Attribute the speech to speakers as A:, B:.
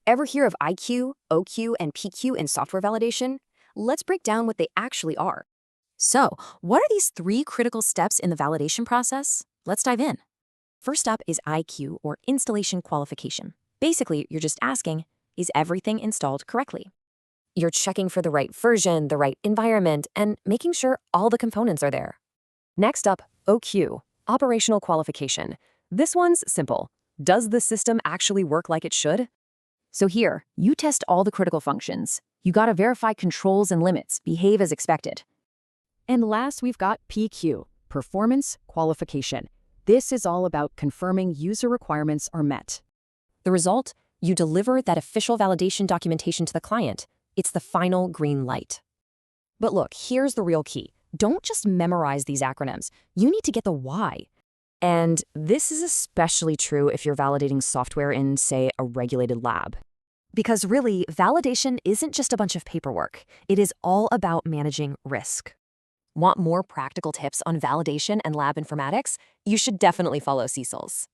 A: Ever hear of IQ, OQ, and PQ in software validation? Let's break down what they actually are. So, what are these three critical steps in the validation process? Let's dive in. First up is IQ, or installation qualification. Basically, you're just asking, is everything installed correctly? You're checking for the right version, the right environment, and making sure all the components are there. Next up, OQ, operational qualification. This one's simple. Does the system actually work like it should? So here, you test all the critical functions. You gotta verify controls and limits behave as expected.
B: And last, we've got PQ, Performance Qualification. This is all about confirming user requirements are met.
A: The result? You deliver that official validation documentation to the client. It's the final green light. But look, here's the real key. Don't just memorize these acronyms. You need to get the why. And this is especially true if you're validating software in, say, a regulated lab. Because really, validation isn't just a bunch of paperwork. It is all about managing risk. Want more practical tips on validation and lab informatics? You should definitely follow CSols.